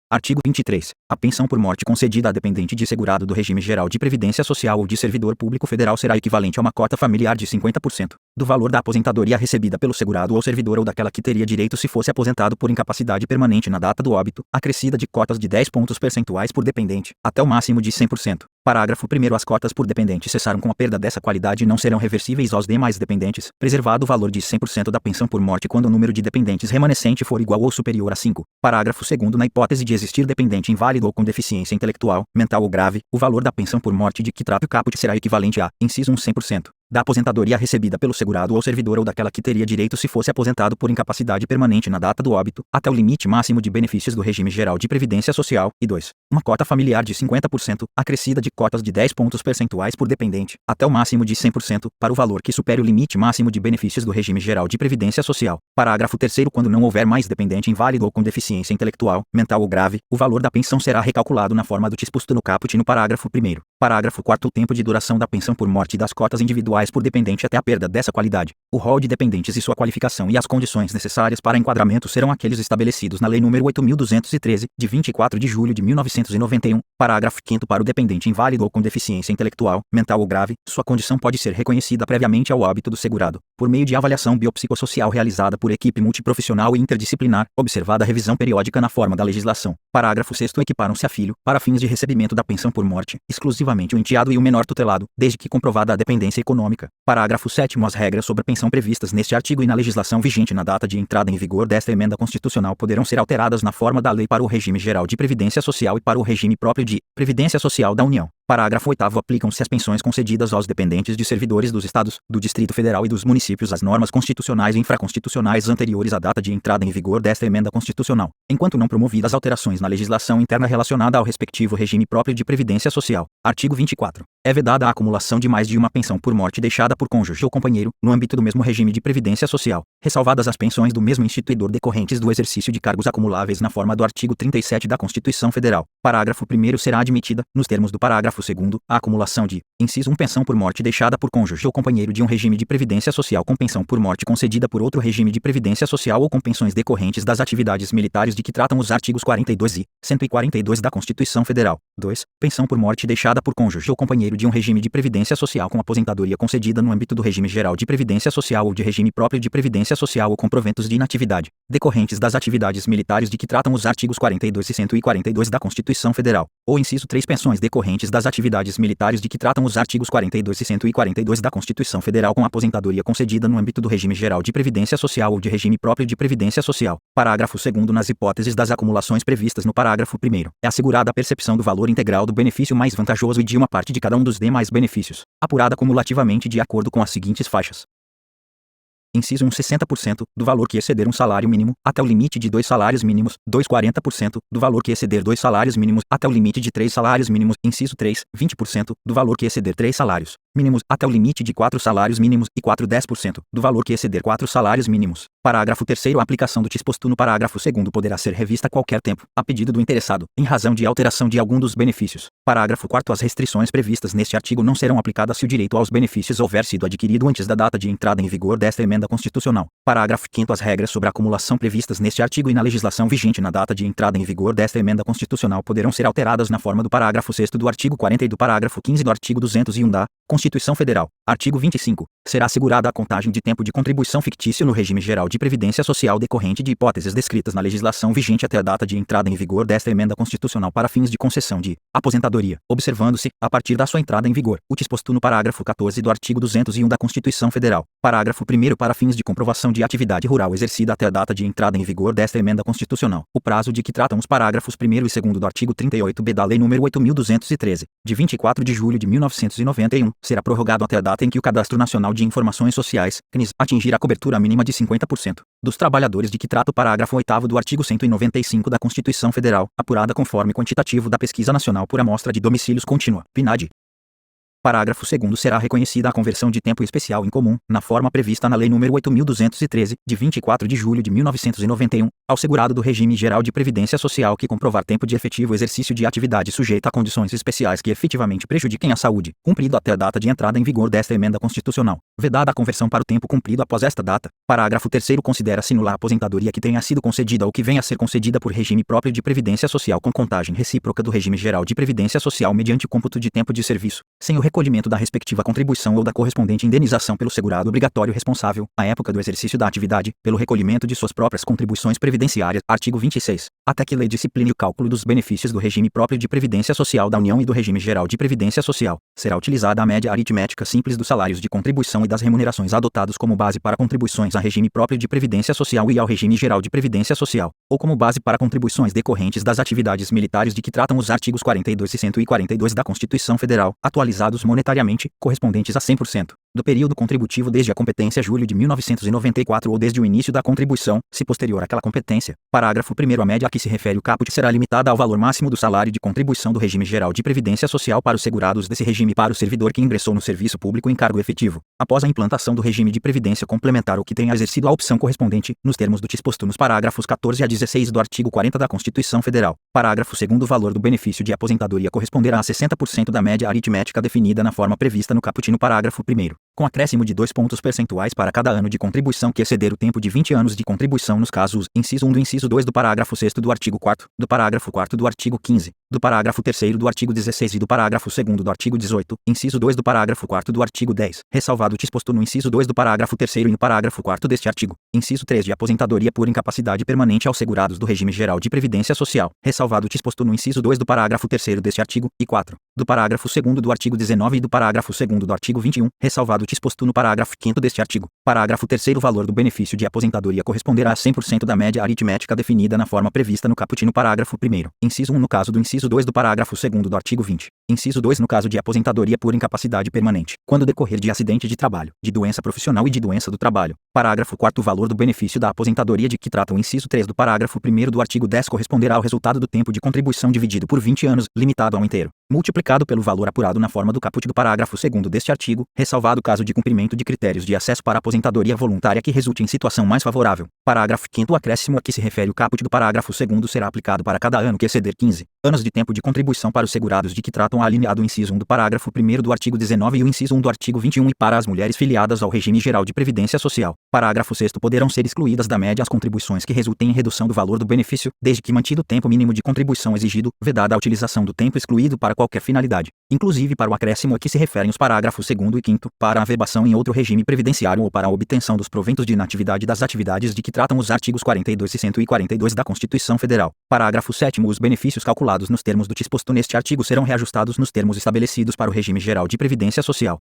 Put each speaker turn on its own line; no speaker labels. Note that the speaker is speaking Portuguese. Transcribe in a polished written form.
Artigo 23. A pensão por morte concedida a dependente de segurado do regime geral de previdência social ou de servidor público federal será equivalente a uma cota familiar de 50% do valor da aposentadoria recebida pelo segurado ou servidor ou daquela que teria direito se fosse aposentado por incapacidade permanente na data do óbito, acrescida de cotas de 10 pontos percentuais por dependente, até o máximo de 100%. Parágrafo 1º. As cotas por dependente cessaram com a perda dessa qualidade e não serão reversíveis aos demais dependentes, preservado o valor de 100% da pensão por morte quando o número de dependentes remanescente for igual ou superior a 5. Parágrafo 2º. Na hipótese de existir dependente inválido ou com deficiência intelectual, mental ou grave, o valor da pensão por morte de que trata o caput será equivalente a, inciso 1, 100% da aposentadoria recebida pelo segurado ou servidor ou daquela que teria direito se fosse aposentado por incapacidade permanente na data do óbito, até o limite máximo de benefícios do regime geral de previdência social, e 2. Uma cota familiar de 50%, acrescida de cotas de 10 pontos percentuais por dependente, até o máximo de 100%, para o valor que supere o limite máximo de benefícios do regime geral de previdência social. Parágrafo 3º. Quando não houver mais dependente inválido ou com deficiência intelectual, mental ou grave, o valor da pensão será recalculado na forma do disposto no caput no parágrafo 1º. Parágrafo 4º. O tempo de duração da pensão por morte e das cotas individuais por dependente até a perda dessa qualidade. O rol de dependentes e sua qualificação e as condições necessárias para enquadramento serão aqueles estabelecidos na Lei nº 8.213, de 24 de julho de 1991. Parágrafo 5º. Para o dependente inválido ou com deficiência intelectual, mental ou grave, sua condição pode ser reconhecida previamente ao óbito do segurado, por meio de avaliação biopsicossocial realizada por equipe multiprofissional e interdisciplinar, observada a revisão periódica na forma da legislação. Parágrafo 6º. Equiparam-se a filho, para fins de recebimento da pensão por morte, exclusivamente o enteado e o menor tutelado, desde que comprovada a dependência econômica. Parágrafo 7º. As regras sobre a pensão previstas neste artigo e na legislação vigente na data de entrada em vigor desta emenda constitucional poderão ser alteradas na forma da lei para o regime geral de previdência social e para o regime próprio de previdência social da União. Parágrafo 8º. Aplicam-se às pensões concedidas aos dependentes de servidores dos Estados, do Distrito Federal e dos municípios as normas constitucionais e infraconstitucionais anteriores à data de entrada em vigor desta emenda constitucional, enquanto não promovidas alterações na legislação interna relacionada ao respectivo regime próprio de previdência social. Artigo 24. É vedada a acumulação de mais de uma pensão por morte deixada por cônjuge ou companheiro, no âmbito do mesmo regime de previdência social, ressalvadas as pensões do mesmo instituidor decorrentes do exercício de cargos acumuláveis na forma do artigo 37 da Constituição Federal. Parágrafo 1º. Será admitida, nos termos do parágrafo 2º, a acumulação de, inciso 1, pensão por morte deixada por cônjuge ou companheiro de um regime de previdência social com pensão por morte concedida por outro regime de previdência social ou com pensões decorrentes das atividades militares de que tratam os artigos 42 e 142 da Constituição Federal. 2. Pensão por morte deixada por cônjuge ou companheiro de um regime de previdência social com aposentadoria concedida no âmbito do regime geral de previdência social ou de regime próprio de previdência social ou com proventos de inatividade, decorrentes das atividades militares de que tratam os artigos 42 e 142 da Constituição Federal. Ou inciso 3. Pensões decorrentes das atividades militares de que tratam os artigos 42 e 142 da Constituição Federal com aposentadoria concedida no âmbito do regime geral de previdência social ou de regime próprio de previdência social. Parágrafo 2º. Nas hipóteses das acumulações previstas no parágrafo 1º, é assegurada a percepção do valor integral do benefício mais vantajoso e de uma parte de cada um dos demais benefícios, apurada cumulativamente de acordo com as seguintes faixas. Inciso 1, 60% do valor que exceder um salário mínimo, até o limite de 2 salários mínimos. 2, 40% do valor que exceder 2 salários mínimos, até o limite de 3 salários mínimos. Inciso 3, 20% do valor que exceder 3 salários mínimos, até o limite de 4 salários mínimos. E 4, 10% do valor que exceder 4 salários mínimos. Parágrafo 3º. A aplicação do disposto no parágrafo 2º poderá ser revista a qualquer tempo, a pedido do interessado, em razão de alteração de algum dos benefícios. Parágrafo 4º. As restrições previstas neste artigo não serão aplicadas se o direito aos benefícios houver sido adquirido antes da data de entrada em vigor desta emenda constitucional. Parágrafo 5º. As regras sobre a acumulação previstas neste artigo e na legislação vigente na data de entrada em vigor desta emenda constitucional poderão ser alteradas na forma do parágrafo 6º do artigo 40 e do parágrafo 15 do artigo 201 da Constituição Federal. Artigo 25. Será assegurada a contagem de tempo de contribuição fictício no regime geral de previdência social decorrente de hipóteses descritas na legislação vigente até a data de entrada em vigor desta emenda constitucional para fins de concessão de aposentadoria, observando-se, a partir da sua entrada em vigor, o disposto no parágrafo 14 do artigo 201 da Constituição Federal. Parágrafo 1º. Para fins de comprovação de atividade rural exercida até a data de entrada em vigor desta emenda constitucional, o prazo de que tratam os parágrafos 1º e 2º do artigo 38b da Lei nº 8.213, de 24 de julho de 1991, será prorrogado até a data em que o Cadastro Nacional de Informações Sociais, CNIS, atingir a cobertura mínima de 50% dos trabalhadores de que trata o parágrafo 8º do artigo 195 da Constituição Federal, apurada conforme quantitativo da Pesquisa Nacional por Amostra de Domicílios Contínua, PNAD. Parágrafo 2º será reconhecida a conversão de tempo especial em comum, na forma prevista na Lei nº 8.213, de 24 de julho de 1991, ao segurado do regime geral de previdência social que comprovar tempo de efetivo exercício de atividade sujeita a condições especiais que efetivamente prejudiquem a saúde, cumprido até a data de entrada em vigor desta emenda constitucional, vedada a conversão para o tempo cumprido após esta data. Parágrafo 3º considera-se nula a aposentadoria que tenha sido concedida ou que venha a ser concedida por regime próprio de previdência social com contagem recíproca do regime geral de previdência social mediante o cômputo de tempo de serviço, sem o recolhimento da respectiva contribuição ou da correspondente indenização pelo segurado obrigatório responsável, à época do exercício da atividade, pelo recolhimento de suas próprias contribuições previdenciárias. Artigo 26. Até que lei discipline o cálculo dos benefícios do regime próprio de previdência social da União e do regime geral de previdência social, será utilizada a média aritmética simples dos salários de contribuição e das remunerações adotados como base para contribuições a regime próprio de previdência social e ao regime geral de previdência social, ou como base para contribuições decorrentes das atividades militares de que tratam os artigos 42 e 142 da Constituição Federal, atualizados monetariamente, correspondentes a 100% do período contributivo desde a competência julho de 1994 ou desde o início da contribuição, se posterior àquela competência. Parágrafo 1º. A média a que se refere o caput será limitada ao valor máximo do salário de contribuição do regime geral de previdência social para os segurados desse regime para o servidor que ingressou no serviço público em cargo efetivo, após a implantação do regime de previdência complementar ou que tenha exercido a opção correspondente, nos termos do disposto nos parágrafos 14 a 16 do artigo 40 da Constituição Federal. Parágrafo 2º. O valor do benefício de aposentadoria corresponderá a 60% da média aritmética definida na forma prevista no caput no parágrafo 1º, com acréscimo de 2 pontos percentuais para cada ano de contribuição que exceder o tempo de 20 anos de contribuição nos casos inciso 1 do inciso 2 do parágrafo 6º do artigo 4º, do parágrafo 4º do artigo 15, do parágrafo 3º do artigo 16 e do parágrafo 2º do artigo 18, inciso 2 do parágrafo 4º do artigo 10, ressalvado o disposto no inciso 2 do parágrafo 3º e no parágrafo 4º deste artigo, inciso 3 de aposentadoria por incapacidade permanente aos segurados do regime geral de previdência social, ressalvado o disposto no inciso 2 do parágrafo 3º deste artigo, e 4, do parágrafo 2º do artigo 19 e do parágrafo 2º do artigo 21, ressalvado o disposto no parágrafo 5º deste artigo. Parágrafo 3º. O valor do benefício de aposentadoria corresponderá a 100% da média aritmética definida na forma prevista no caput no parágrafo 1º, inciso 1 no caso do inciso 2 do parágrafo 2º do artigo 20, inciso 2 no caso de aposentadoria por incapacidade permanente, quando decorrer de acidente de trabalho, de doença profissional e de doença do trabalho. Parágrafo 4º. O valor do benefício da aposentadoria de que trata o inciso 3 do parágrafo 1º do artigo 10 corresponderá ao resultado do tempo de contribuição dividido por 20 anos, limitado ao inteiro, multiplicado pelo valor apurado na forma do caput do parágrafo 2º deste artigo, ressalvado o caso de cumprimento de critérios de acesso para aposentadoria voluntária que resulte em situação mais favorável. Parágrafo 5º. O acréscimo a que se refere o caput do parágrafo 2º será aplicado para cada ano que exceder 15 anos de tempo de contribuição para os segurados de que tratam a alínea A do inciso 1 do parágrafo 1º do artigo 19 e o inciso 1 do artigo 21 e para as mulheres filiadas ao regime geral de previdência social. Parágrafo 6º. Poderão ser excluídas da média as contribuições que resultem em redução do valor do benefício, desde que mantido o tempo mínimo de contribuição exigido, vedada a utilização do tempo excluído para qualquer finalidade, inclusive para o acréscimo a que se referem os parágrafos 2º e 5º, para a averbação em outro regime previdenciário ou para a obtenção dos proventos de inatividade das atividades de que tratam os artigos 42 e 142 da Constituição Federal. Parágrafo 7º. Os benefícios calculados nos termos do disposto neste artigo serão reajustados nos termos estabelecidos para o regime geral de previdência social.